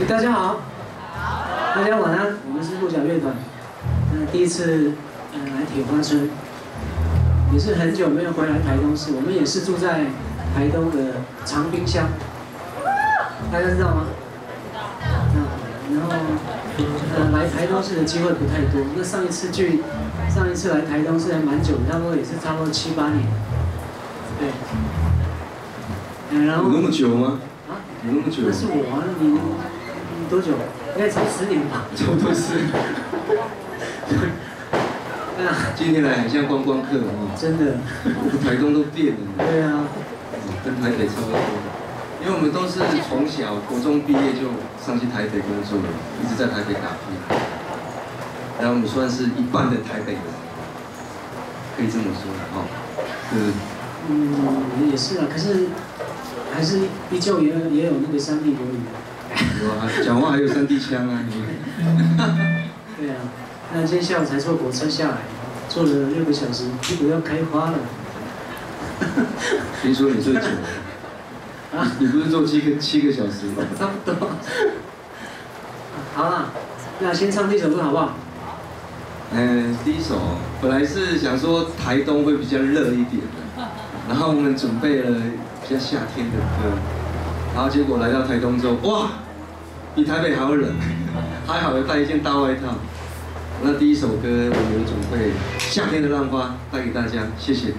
大家好，大家晚安。我们是鹿角乐团，第一次来铁花村，也是很久没有回来台东市。我们也是住在台东的长滨乡，大家知道吗？然后来台东市的机会不太多。那上一次来台东市还蛮久的，差不多7、8年。对。然后。有那么久吗？啊？有那么久？那是我啊，你多久？应该才10年吧。差不多是。今天来很像观光客啊。真的。台东都变了。对啊。跟台北差不多。因为我们都是从小国中毕业就上去台北工作了，一直在台北打拼。然后我们算是一半的台北人，可以这么说的哈。也是啊，可是还是依旧也有那个山地国语。有啊，讲话还有山地腔啊。对啊，那今天下午才坐火车下来，坐了6个小时，屁股要开花了。听说你最久。啊，你不是坐7个小时吗？差不多。好啦，那先唱这首歌好不好？第一首本来是想说台东会比较热一点的，然后我们准备了比较夏天的歌，然后结果来到台东之后，哇，比台北还要冷，还好有带一件大外套。那第一首歌我们准备夏天的浪花带给大家，谢谢。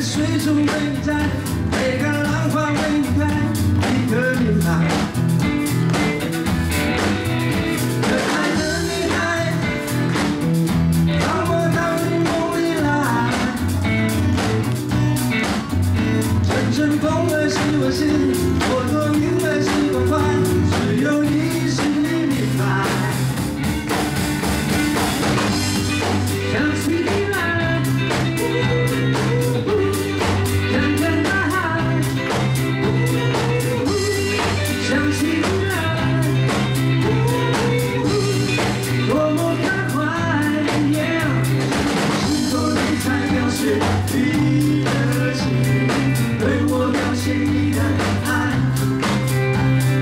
水中为你摘，每个浪花为你开，一个女孩，可爱的女孩，让我到你梦里来。阵阵风儿是我心，朵朵云儿是关怀，只有你是你明白。想起你来。你的情，对我表现你的爱，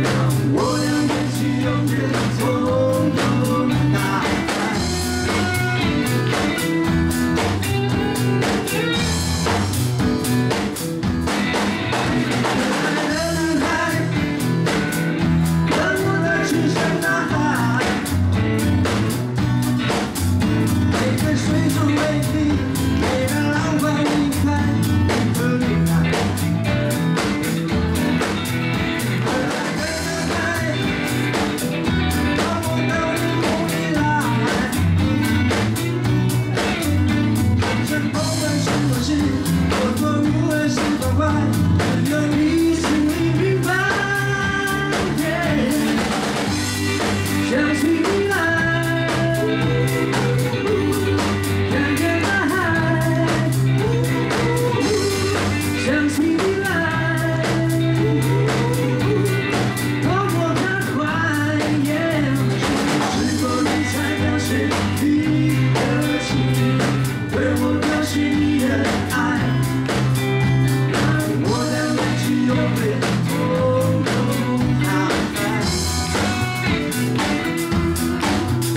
让我俩愿去永远从头打开。可爱的女孩，让我的去向大海，每个水中为你。每个浪花为你开，一颗女孩，可爱的女孩，让我到你梦里来。阵阵风儿是我心，朵朵云儿是关怀，只有你心里明白。想起你来。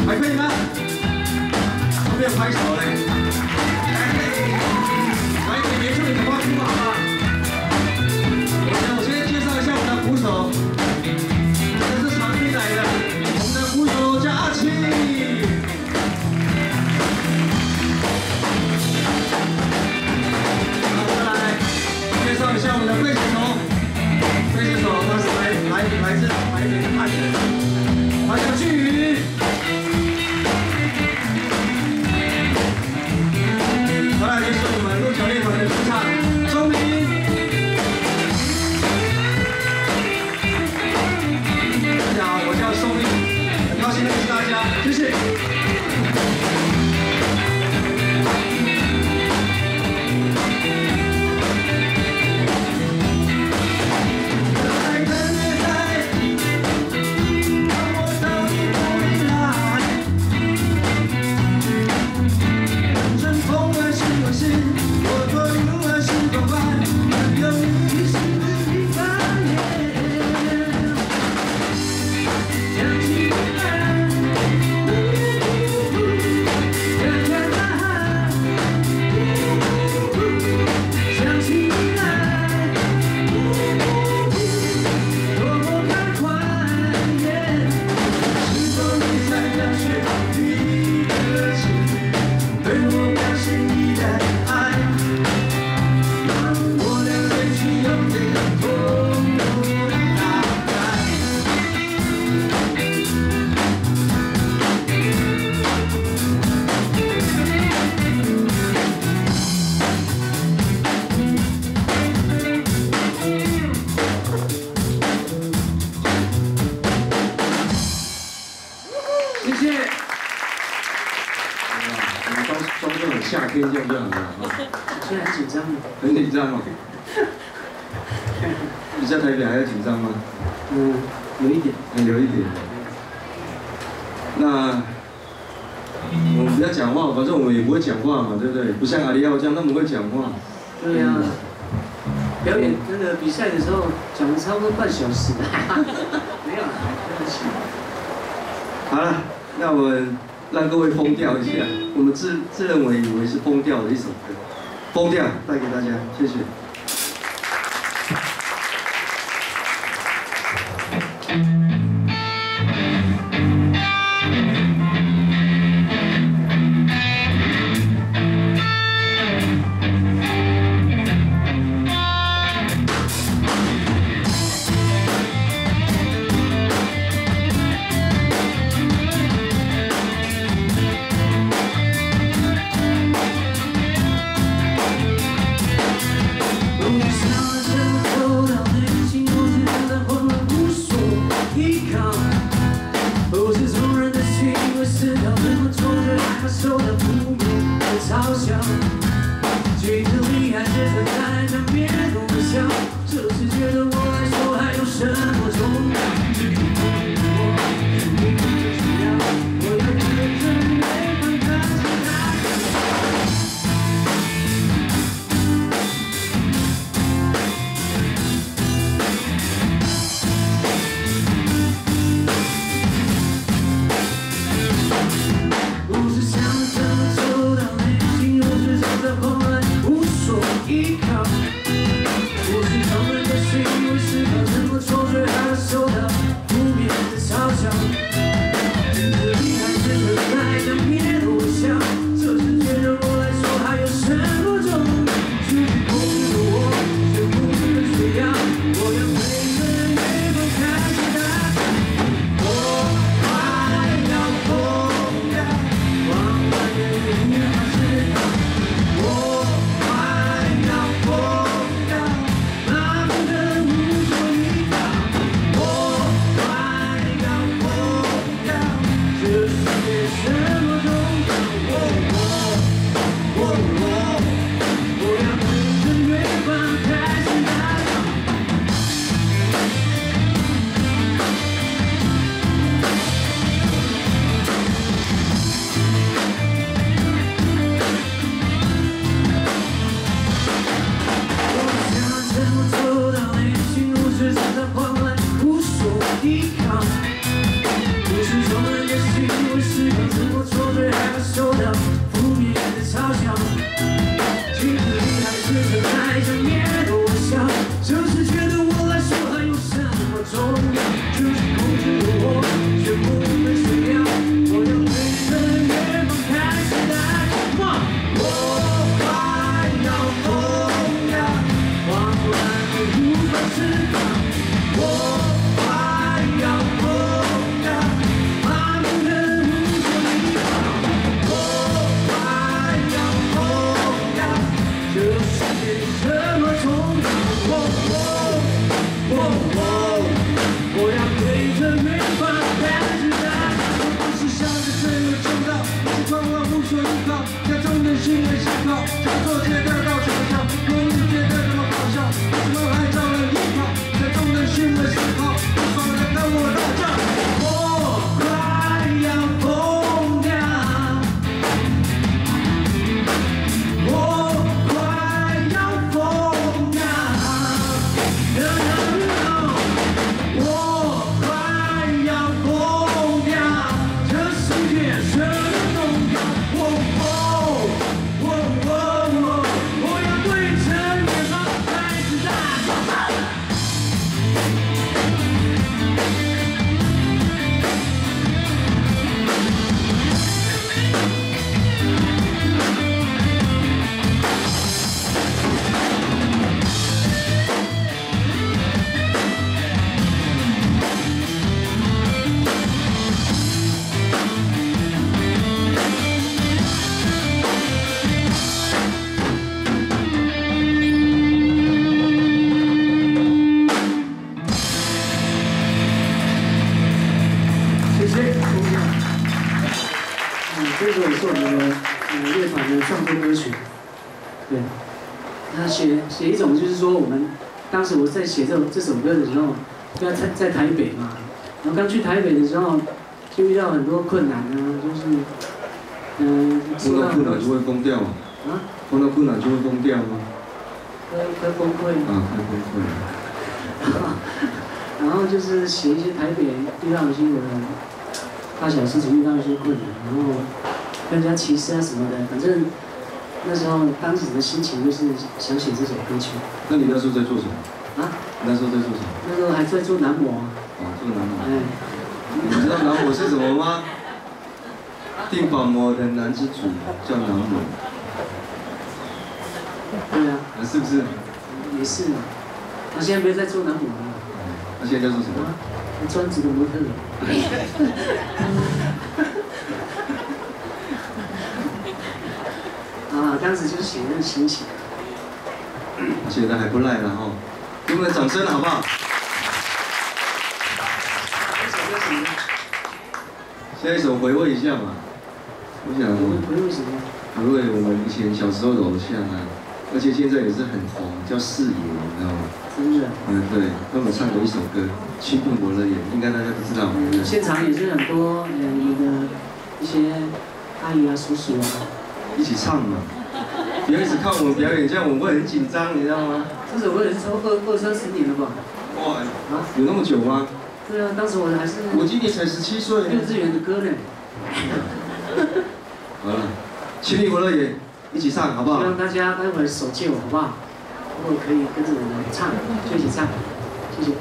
还可以吗？后面拍手嘞！来，给别处你的花束好吗？我先介绍一下我们的鼓手，这是长滨来的，我们的鼓手叫阿七。好，再来介绍一下我们的贝斯手，贝这首他是来自台北的汉人，他叫巨宇。好了，就是我们鹿角乐团的主唱钟明。大家好，我叫宋明，很高兴认识大家，谢谢。 夏天这样就好了。现在很紧张吗？很紧张哦。你在台北还要紧张吗？嗯，有一点。有一点。那我们不要讲话，反正我们也不会讲话嘛，对不对？不像阿里奥这样那么会讲话。对呀。表演那个比赛的时候讲了差不多半小时。没有啦，对不起。好了，那我们。 让各位疯掉一下，我们自认为以为是疯掉的一首歌，疯掉带给大家，谢谢。无法释放。这首也是我们的乐团的创作歌曲。对，那写一种就是说，我们当时我在写这首歌的时候，要在台北嘛，然后刚去台北的时候，就遇到很多困难啊，就是碰到困难就会疯掉嘛。啊？碰到困难就会疯掉吗？会崩溃。啊，会崩溃。然后就是写一些台北遇到一些大小事情，遇到一些困难，然后跟人家歧视啊什么的，反正那时候当时的心情就是想写这首歌曲。那你那时候在做什么？啊？你那时候在做什么？那时候还在做男模啊。哦，做男模。哎，你知道男模是什么吗？定保模的男之主叫男模。对啊。啊，是不是？也是啊。他现在没有在做男模了。他现在在做什么？专职的模特。啊，当时就是写那个心情。写的还不赖了哈，给我们掌声好不好？下一首回味一下嘛，我想回味什么？回味我们以前小时候的偶像啊，而且现在也是很红，叫四爷，你知道吗？真的。对，他们唱过一首歌《亲吻我的眼》，应该大家都知道。现场也是很多我们的一些阿姨啊、叔叔啊，一起唱嘛。不要一直看我们表演，这样我们会很紧张，你知道吗？这首歌也是超20-30年了吧？哇，有那么久吗？对啊，当时我还是。我今年才17岁。幼稚园的歌呢。好了，亲吻我的眼，一起唱好不好？希望大家待会儿手借我好不好？如果可以跟着我们唱，就一起唱，谢谢。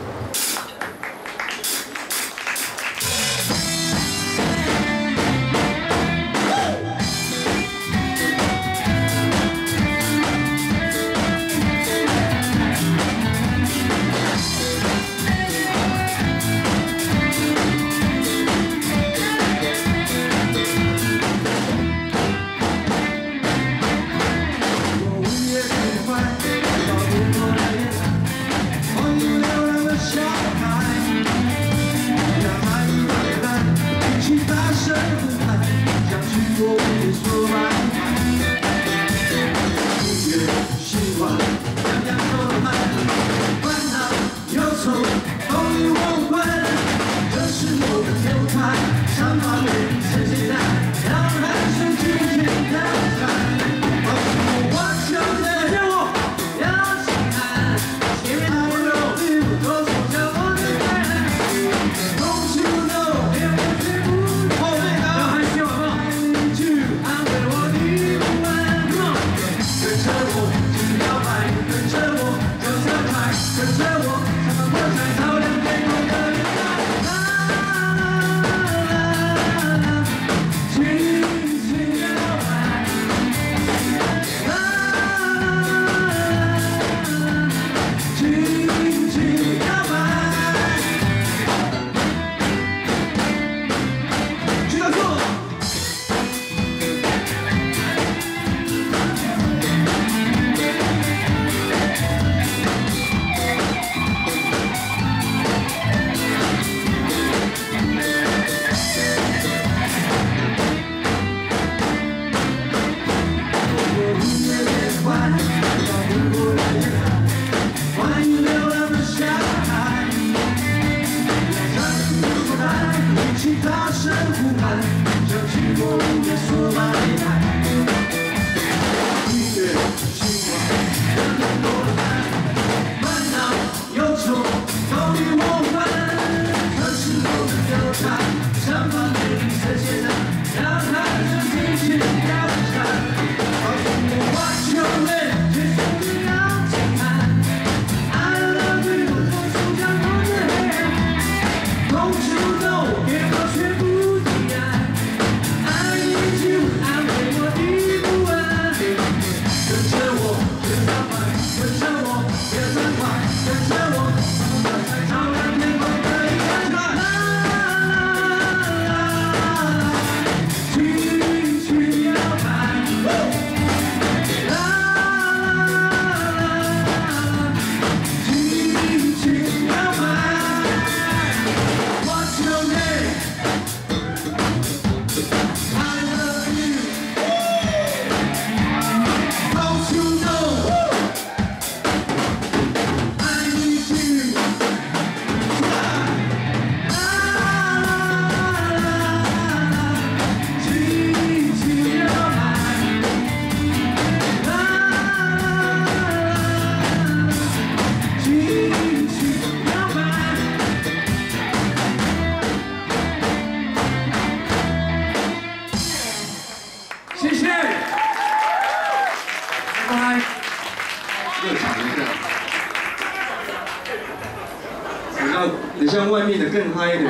等下外面的更嗨呢。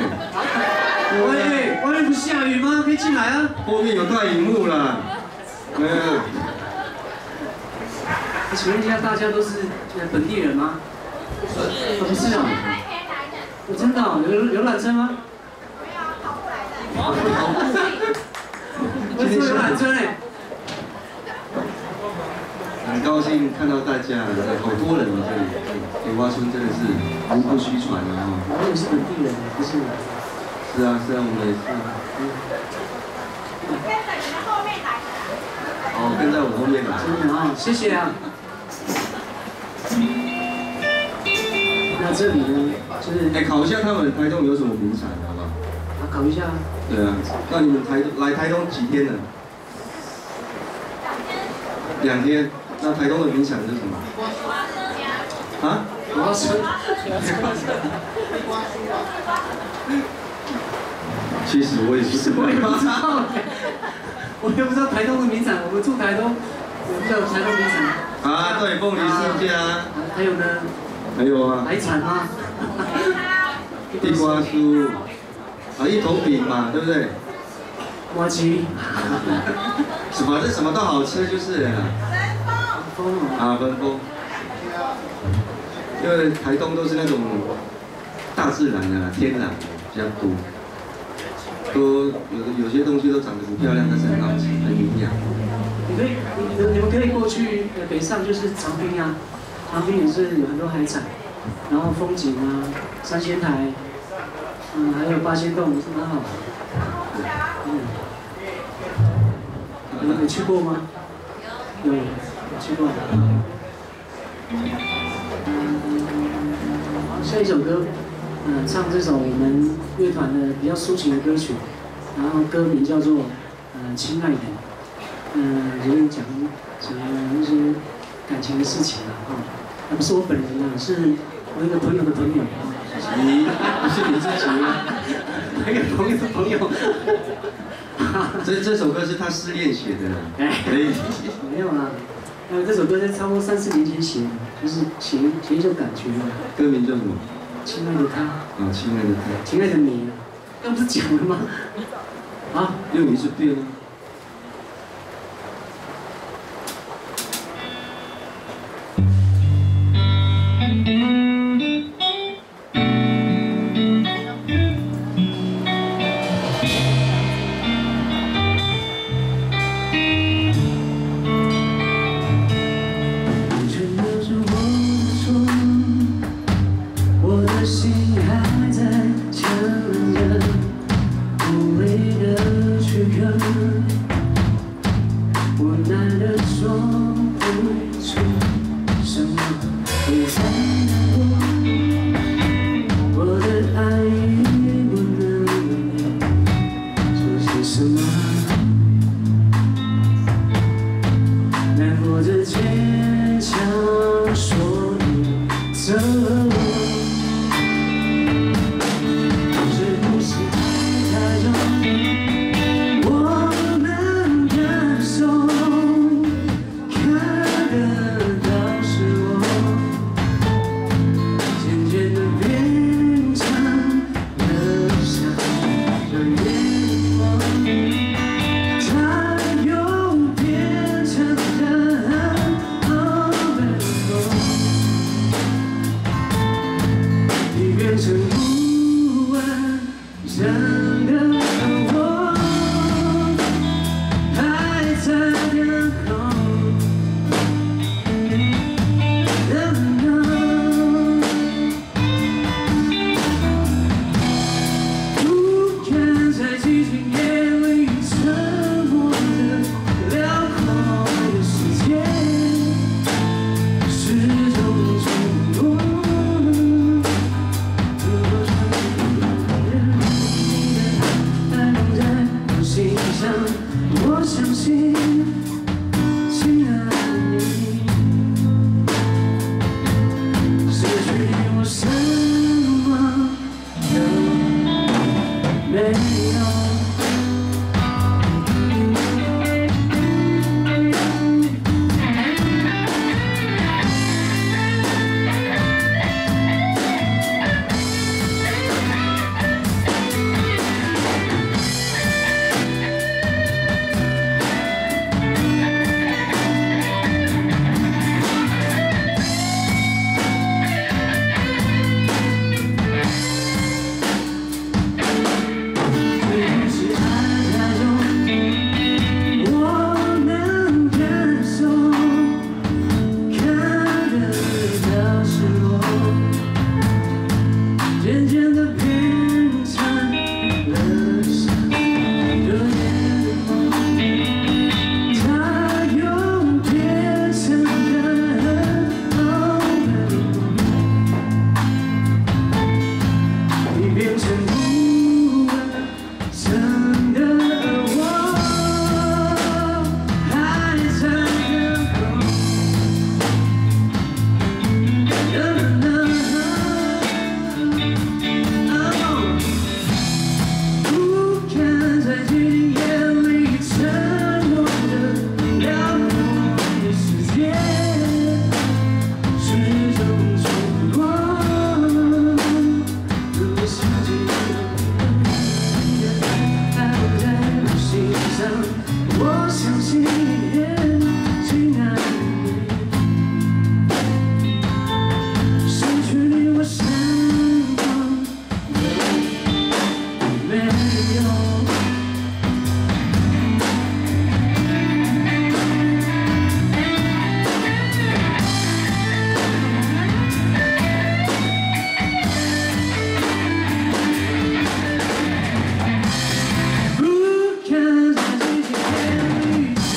外面不下雨吗？可以进来啊。后面有大荧幕啦。请问一下，大家都是本地人吗？不是啊。真的哦，有缆车吗？没有，跑步来的。为什么有缆车呢？很高兴看到大家，好多人哦，这里铁花村真的是名不虚传啊！我也是本地人，不是？是啊，我们也是。跟着你们后面来。哦，跟在我后面来。真的啊，谢谢啊。那这里呢，就是考一下他们台东有什么名产，好不好？考一下。对啊，那你们来台东几天了？2天。那台东的名产是什么？啊？花生。其实我也不知道。我也不知道台东的名产，我们住台东，我不知道台东名产。啊，对，凤梨世家。还有呢？还有啊。海产吗？地瓜酥。啊，一头饼嘛，对不对？麻糬。这什么都好吃就是了。啊，分封。因为台东都是那种大自然的、天然的比较多，有些东西都长得不漂亮，但是很好吃，很营养。你们可以过去北上，就是长滨啊，长滨也是有很多海产，然后风景啊，三仙台，还有八仙洞也是蛮好的。有去过吗？有去过。下一首歌，唱这首我们乐团的比较抒情的歌曲，然后歌名叫做亲爱的，就是讲一些感情的事情啊，不是我本人啊，是我一个朋友的朋友。你不是你自己吗？一个朋友的朋友。这首歌是他失恋写的，没有啦。这首歌在差不多3-4年前写的，就是写一种感觉嘛。歌名叫什么？亲爱的他。啊，亲爱的他。亲爱的你，刚不是讲了吗？啊，又一次变了。渐的变成了想的眼眸，它又变成了好美梦，你变成不完整的我，还在等候。不敢在记忆眼里沉默的辽阔的世界，始终冲过。如果相信还不在我心上，我相信亲爱的你。失去你，我什么都没有。不敢在自己眼里始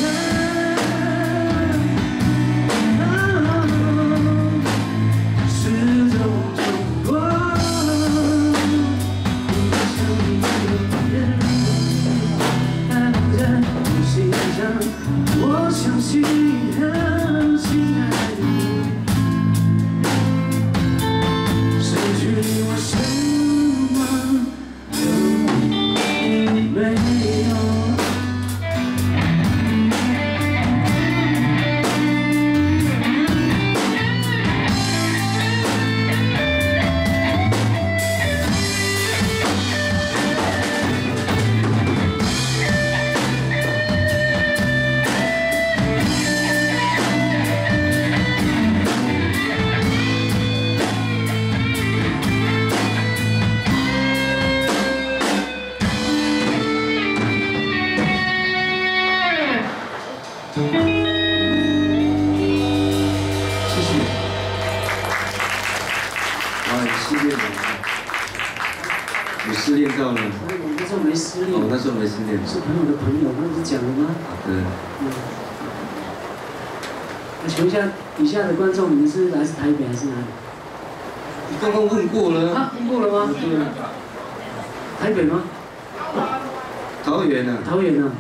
终冲过，如果想你的眼还不在我心上，我相信亲爱的你，失去你我什么都没有。谢谢。啊，失恋了，你失恋到了？我那时候没失恋，哦，那时候没失恋。是朋友的朋友，那不是讲了吗？对。那请问一下，以下的观众，你们是来自台北还是哪里？你刚刚问过了。啊，问过了吗？对。台北吗？桃园啊。桃园啊。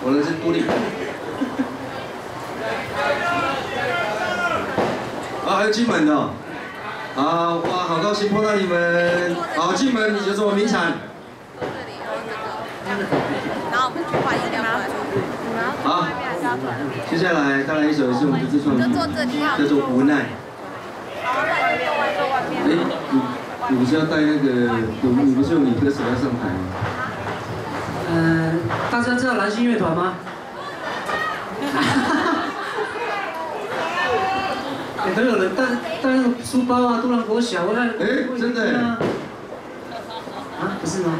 我那是玻璃。啊，还有金门的哦。好，哇，好高兴碰到你们。好，金门有什么名产？然后我们去换饮料过来。好，接下来带来一首也是我们的自创曲，叫做《无奈》。哎，你不是要带那个？你不是有女歌手要上台吗？大家知道蓝星乐团吗？都有人带那个书包啊，都让国小，我看。哎，真的。啊，不是吗？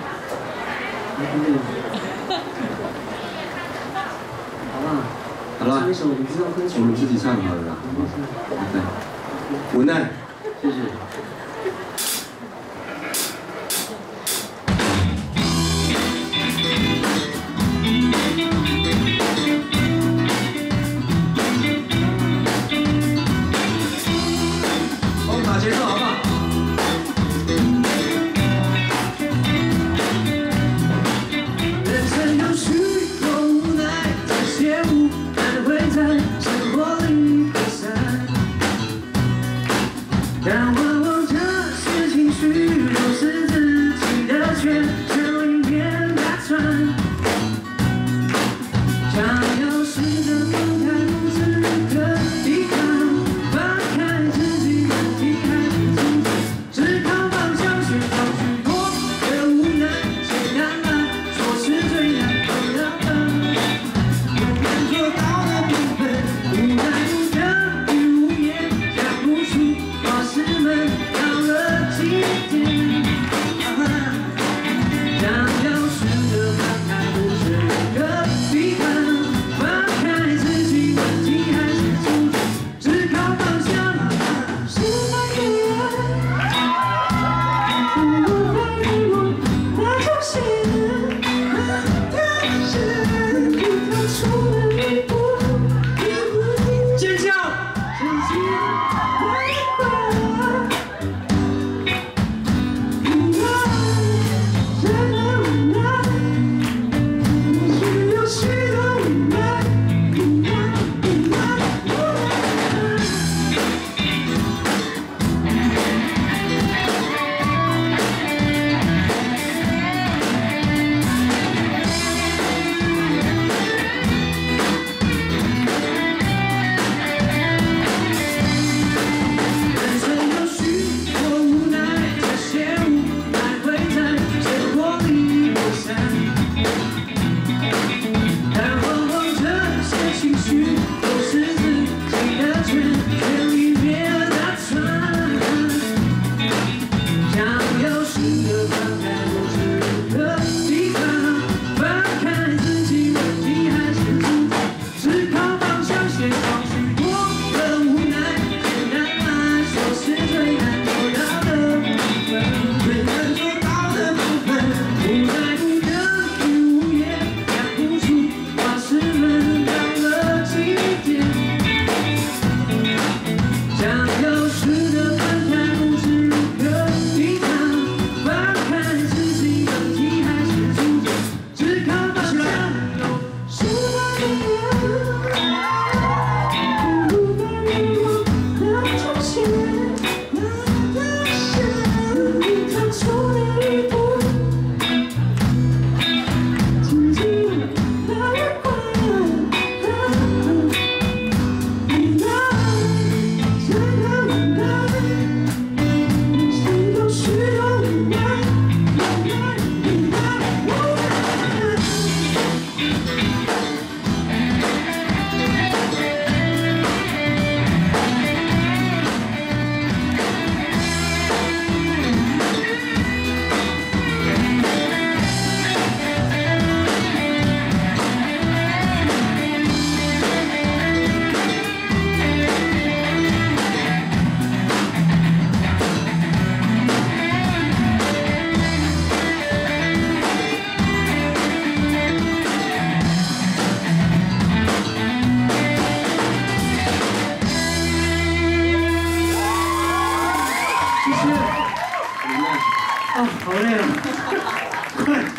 好不好？好了。唱一首我们知道歌曲。我们自己唱好了啦。对。无奈，谢谢。打节奏好不好？人生有许多无奈，这些无奈会在生活里分散。但往往这哦，好累啊！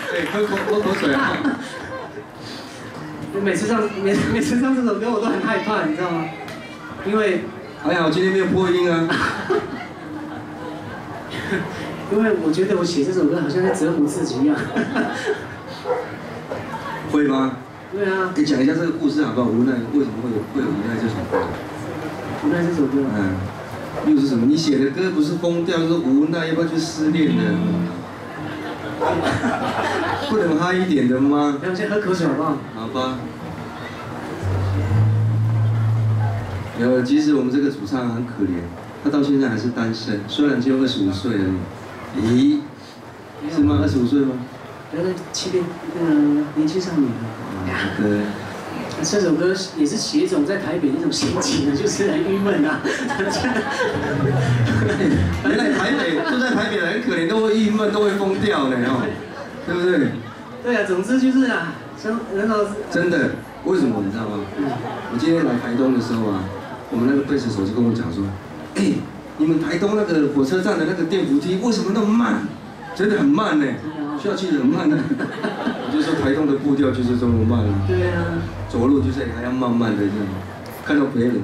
对，喝口水啊。每次唱这首歌，我都很害怕，你知道吗？因为还好今天没有破音啊。因为我觉得我写这首歌好像在折磨自己一样。会吗？对啊。你讲一下这个故事好不好？无奈为什么会有无奈这首歌？无奈这首歌。又是什么？你写的歌不是疯掉，就是无奈，要不要去失恋的？不能嗨一点的吗？那我先喝口水好不好？好吧。即使我们这个主唱很可怜，他到现在还是单身，虽然只有25岁而已。咦？是吗？25岁吗？那个年轻少女的。对。这首歌也是写一种在台北那种心情啊，就是很郁闷啊。原来住在台北的很可怜，都会郁闷，都会疯掉的哦，对不对？对啊，总之就是啊，真的，为什么你知道吗？我今天来台东的时候啊，我们那个贝斯手就跟我讲说，你们台东那个火车站的那个电扶梯为什么那么慢？真的很慢呢，需要去很慢的。我就说台东的步调就是这么慢。对啊。走路就是还要慢慢的这样，看到别人，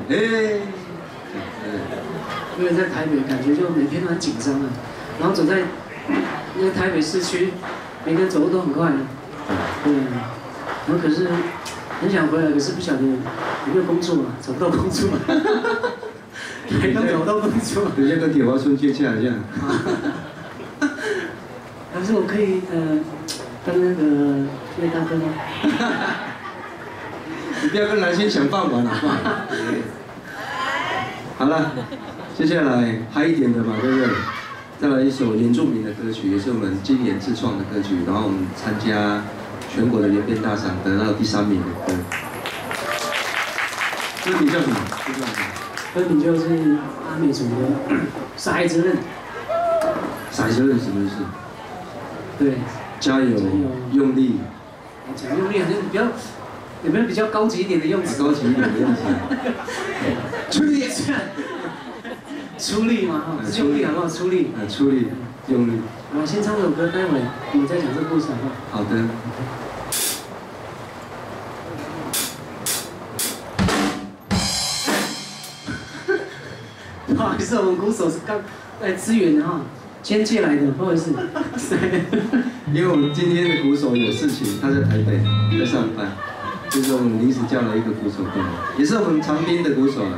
因为在台北感觉就每天都很紧张啊，然后走在那个台北市区，每个人走路都很快的，对，然后可是很想回来，可是不晓得有没有工作啊，找不到工作，台东找不到工作，人家跟铁花村接洽一下。还是我可以当那个岳大哥吗？你不要跟蓝星抢饭碗好不好？好了，接下来嗨一点的嘛，对不对？再来一首原住民的歌曲，也是我们今年自创的歌曲，然后我们参加全国的联编大赏得到第3名的歌。歌名叫什么？歌名就是阿美族的《傻孩子认》。傻孩子认什么意思？对，加油，用力。讲用力好像比较。有没有比较高级一点的用词？高级一点的用词。出力，出力嘛，出力好不好？出力。出力，用力。我先唱首歌，待会我再讲这个故事好不好？好的。不好意思，我们鼓手是刚来支援的哈，先借来的，不好意思。因为我们今天的鼓手有事情，他在台北在上班。就是我们临时叫了一个鼓手过来，也是我们长滨的鼓手了，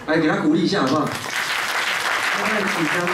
来给他鼓励一下好不好？他很紧张。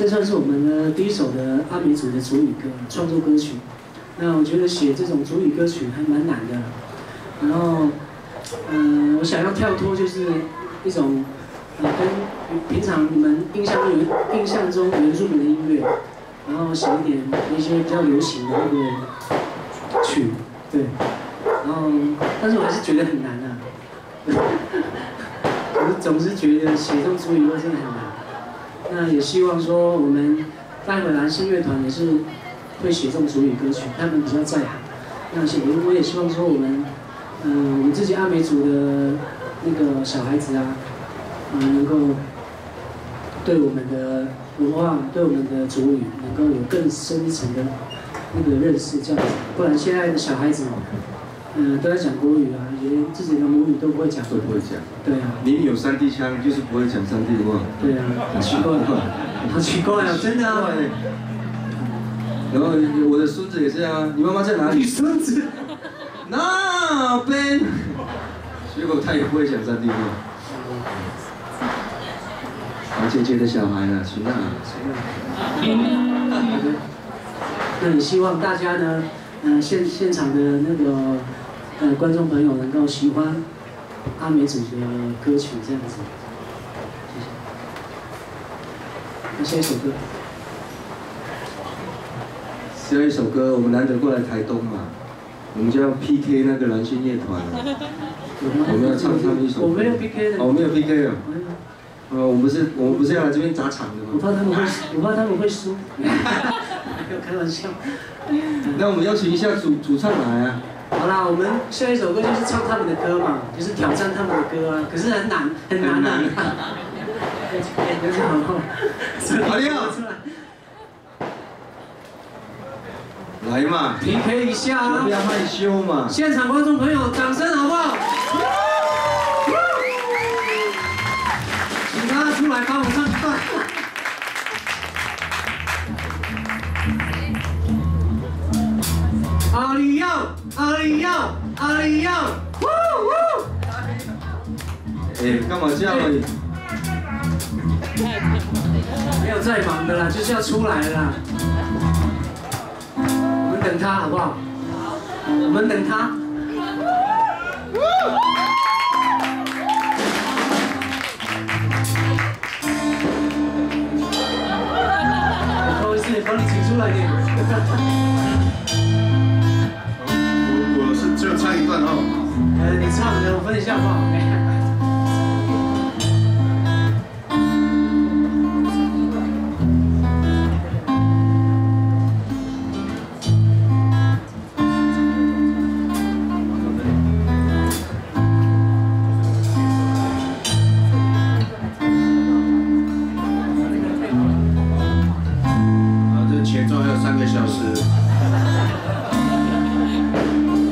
这算是我们的第一首的阿美族的族语歌创作歌曲。那我觉得写这种族语歌曲还蛮难的。然后，我想要跳脱就是一种跟平常你们印象中原住民的音乐，然后写一点一些比较流行的那个曲，对。然后，但是我还是觉得很难啊。我总是觉得写这种族语歌真的很难。那也希望说我们待会蓝星乐团也是会写这种族语歌曲，他们比较在行。那我也希望说我们自己阿美族的那个小孩子啊，能够对我们的文化、对我们的族语能够有更深一层的那个认识，这样子。不然现在的小孩子，都在讲国语啊，连自己的母语都不会讲。都不会讲。对啊。明明有山地腔，就是不会讲山地话。对啊，很奇怪，好奇怪啊，真的啊。然后我的孙子也是啊，你妈妈在哪里？你孙子？那边。结果他也不会讲山地话。好姐姐的小孩呢？谁啊？那也希望大家呢，现场的那个观众朋友能够喜欢阿美族的歌曲这样子。谢谢。那下一首歌。下一首歌，我们难得过来台东嘛，我们就要 PK 那个蓝星乐团了。我们要唱他们一首。我没有 PK 的。哦，没有 PK 啊。我们不是要来这边砸场的吗？我怕他们会输。没有开玩笑。那我们邀请一下主唱来啊。好啦，我们下一首歌就是唱他们的歌嘛，就是挑战他们的歌啊。可是很难啊。好了。来嘛 ，PK 一下啊！不要害羞嘛。现场观众朋友，掌声好不好？请大家出来帮我唱一段。阿里要，阿里要，阿里要，呜呜！哎，干嘛这样而已？没有在忙的啦，就是要出来了啦。我们等他好不好？我们等他。不好意思，帮你请出来点。我是只有唱一段哦。你唱的，我分一下好不好？前奏还有3个小时。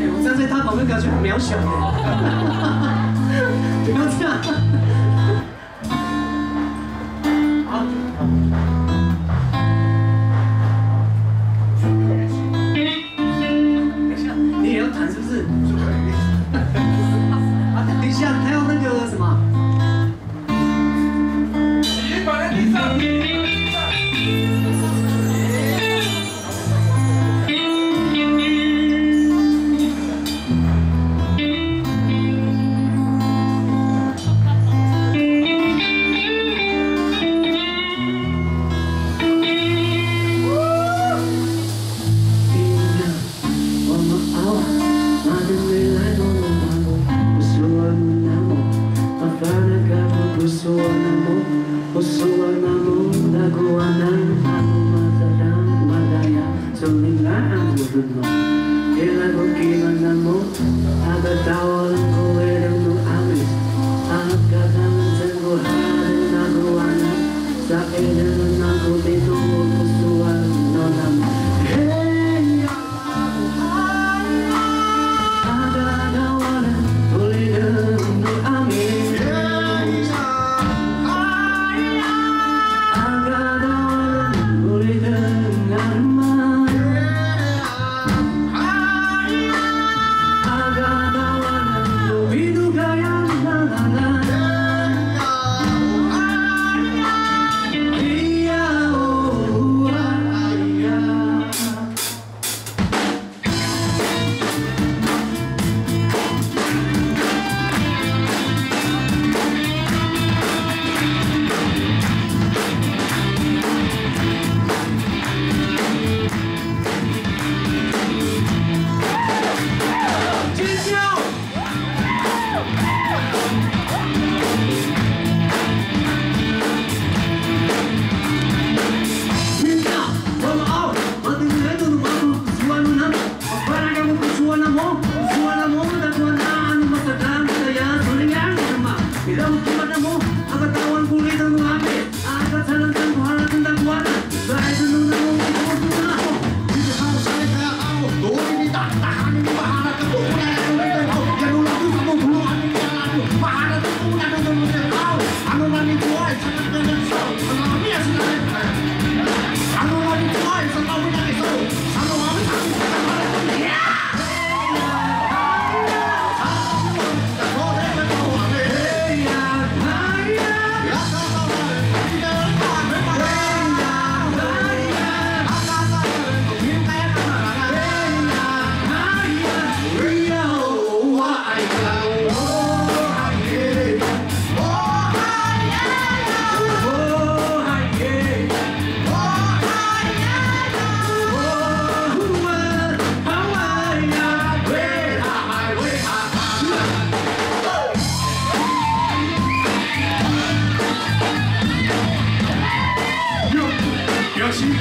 我站在他旁边，感觉很渺小的。不要这样。好。等一下，你也要弹是不是？啊，等一下，他要那个什么？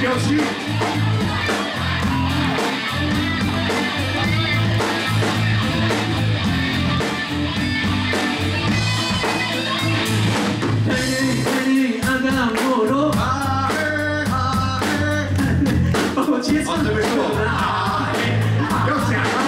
表情。帮我接唱。这边是我。要讲啊！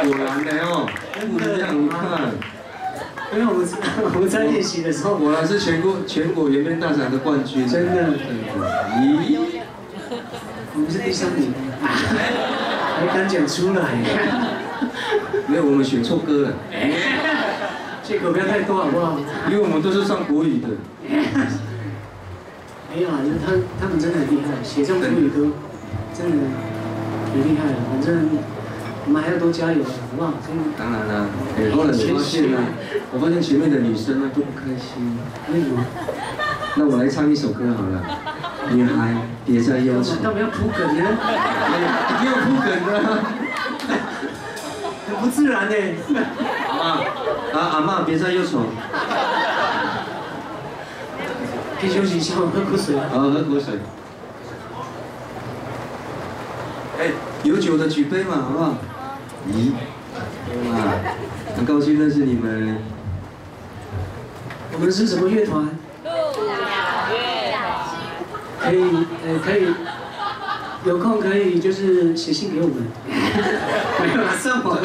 果然的哦，不一样，你看。因为我们在练习的时候，果然是全国圆面大奖的冠军，真的。咦，我们是第3名，还敢讲出来？没有，我们选错歌了。借口不要太多好不好？因为我们都是唱国语的。没有啊，就是他们真的很厉害，写这种国语歌真的很厉害了。反正我们还要多加油，好不好？真的。当然啦，后来我发现前面的女生呢都不开心。为什么？那我来唱一首歌好了，《女孩别再忧愁》。干嘛要铺梗呢？一定要铺梗的。很不自然呢。阿嬷别再忧愁。可以休息一下，喝口水。好，喝口水。哎，有酒的举杯嘛，好不好？咦，哇，很高兴认识你们。我们是什么乐团？可以，有空可以就是写信给我们。没有啦，上网有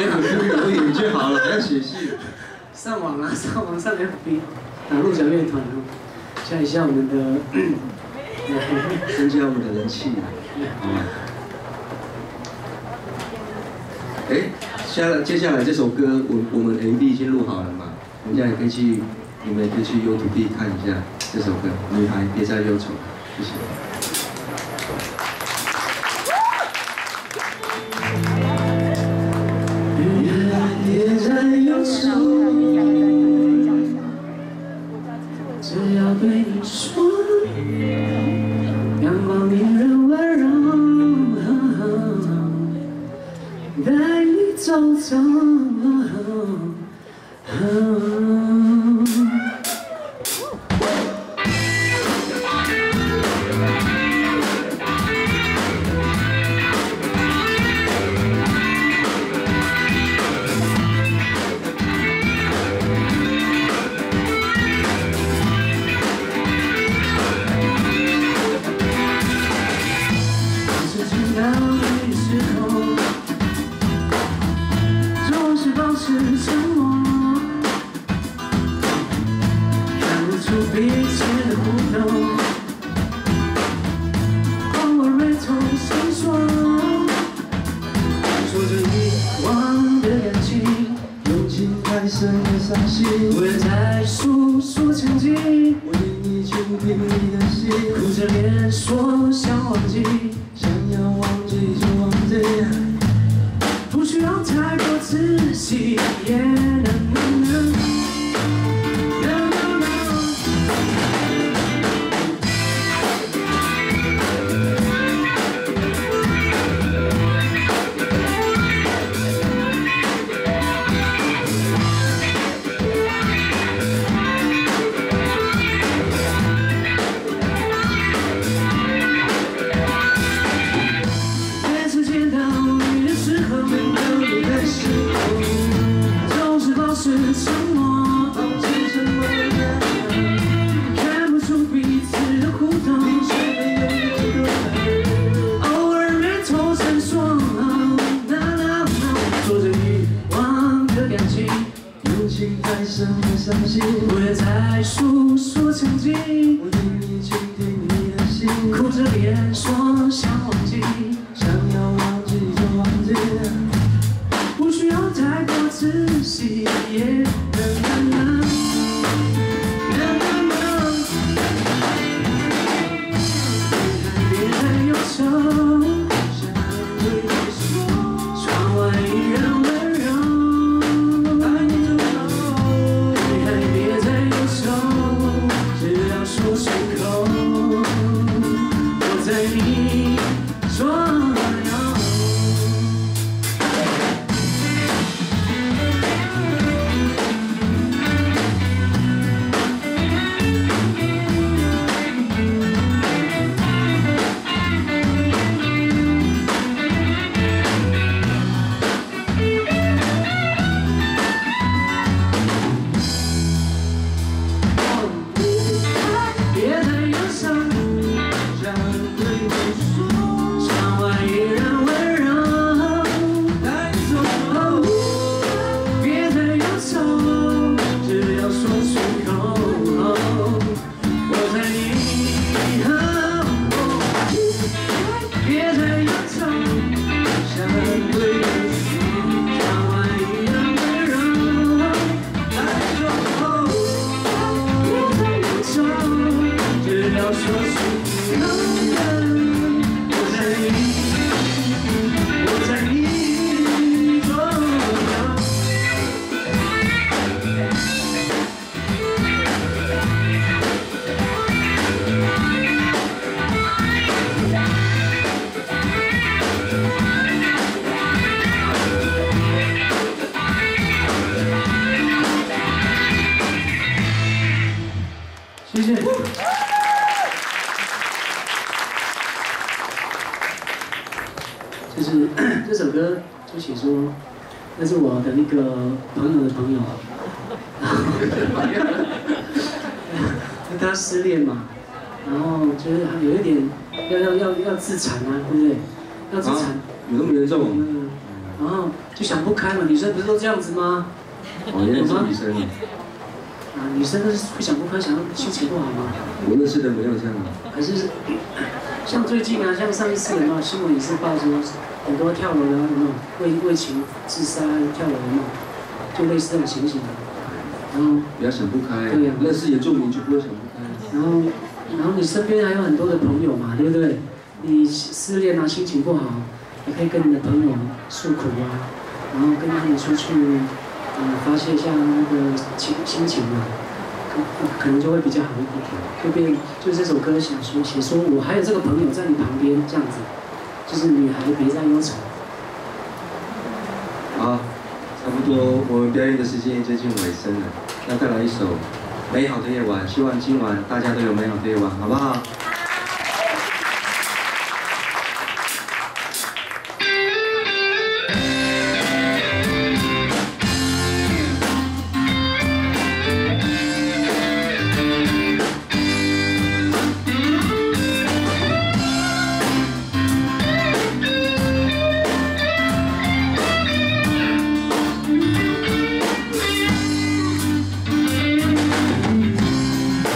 演就好了，不要写信。上网上 FB 打鹿角乐团哦，加一下我们的，增加我们的人气。接下来这首歌，我们 MV 已经录好了嘛，人家也可以去，你们也可以去 YouTube 看一下这首歌《女孩别再忧愁》，谢谢。女孩别再忧愁，只要对你说，阳光明人温柔，带你走走。彼此的互动，偶尔会同心说，说着遗忘的感情，用尽太深的伤心，不愿再诉说曾经，我愿意全凭你的心，哭着脸说想忘记，想要忘记就忘记，不需要太多仔细，也能。每次见到诉说曾经，我愿意倾听你的心，哭着别说想忘记，想要忘记就忘记。不需要太过仔细。别再忧愁。 窗外依然温柔，女孩别再忧愁，只要说出口，我在你左右。谢谢。就是这首歌就写说，那是我的那个朋友的朋友，他失恋嘛，然后就是有一点要自残啊，对不对？要自残。有那么严重？然后就想不开嘛，女生不是都这样子吗？哦，原来是女生。 啊，女生都是会想不开，想要心情不好嘛。我认识的没有这样。可是，像最近啊，像上一次有没有新闻也是报说很多跳楼的，有没有为情自杀跳楼的嘛，就类似这种情形。然后不要想不开。对呀。认识原住民就不会想不开。然后你身边还有很多的朋友嘛，对不对？你失恋啊，心情不好，你可以跟你的朋友诉苦啊，然后跟他们出去。 发泄一下那个心情嘛，可能就会比较好一点。就这首歌想说写说，我还有这个朋友在你旁边这样子，就是女孩别再忧愁。好，差不多我们表演的时间也接近尾声了，那再来一首《美好的夜晚》，希望今晚大家都有美好的夜晚，好不好？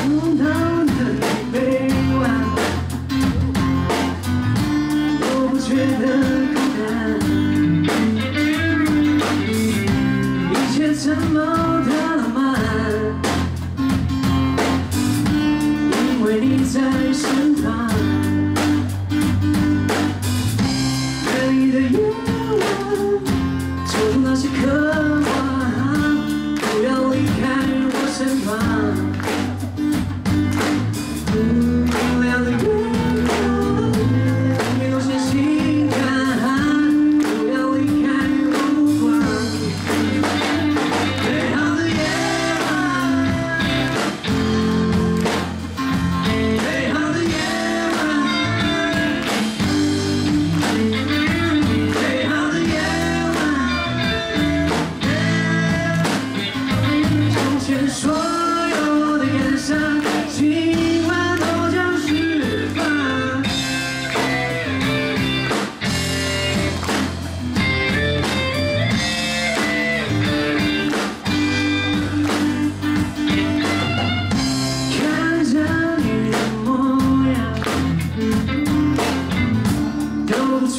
空荡的北湾。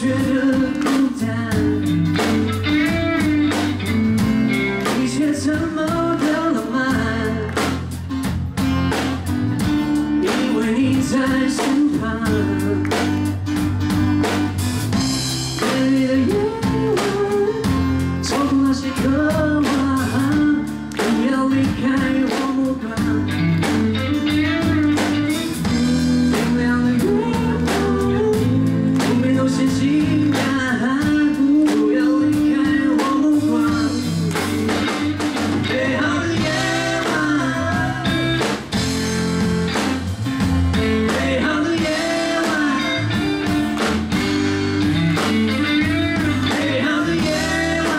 觉得孤单，一切怎么的浪漫，因为你在身旁。美丽的夜晚，抽空那些渴望，不要离开我目光。明亮的月光，不必都显性感，不要离开我目光。美好的夜晚，美好的夜晚，美好的夜晚，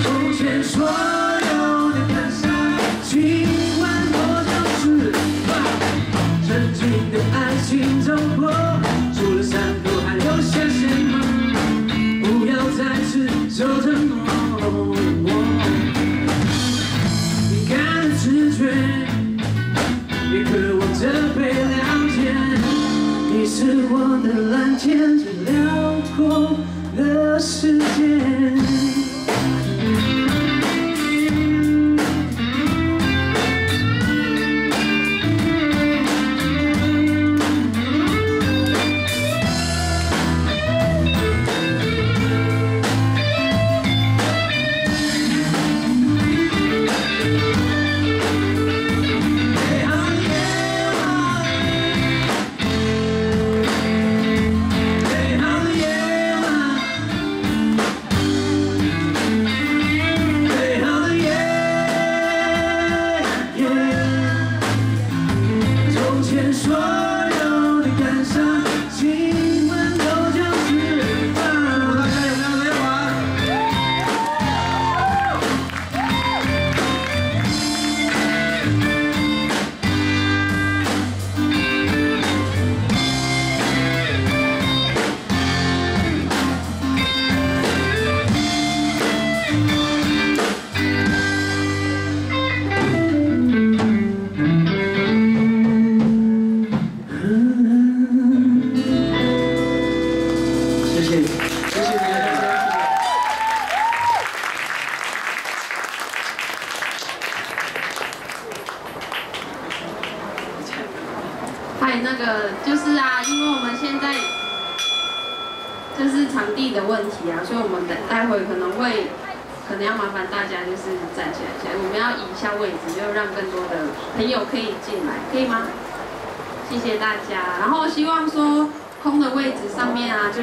从前所有的感伤，今晚都消失。曾经的爱情走过，除了伤口还留下什么？不要再次守承诺。敏感的直觉，也渴望着被了解。你是我的蓝天，最辽阔的世界。所有的感伤，今晚都将释放。大家有没有没有啊？谢谢，谢谢大家。嗨，那个就是啊，因为我们现在就是场地的问题啊，所以我们待会可能要麻烦大家就是站起来一下，我们要移一下位置，就让更多的朋友可以进来，可以吗？谢谢大家。然后希望说空的位置上面啊，就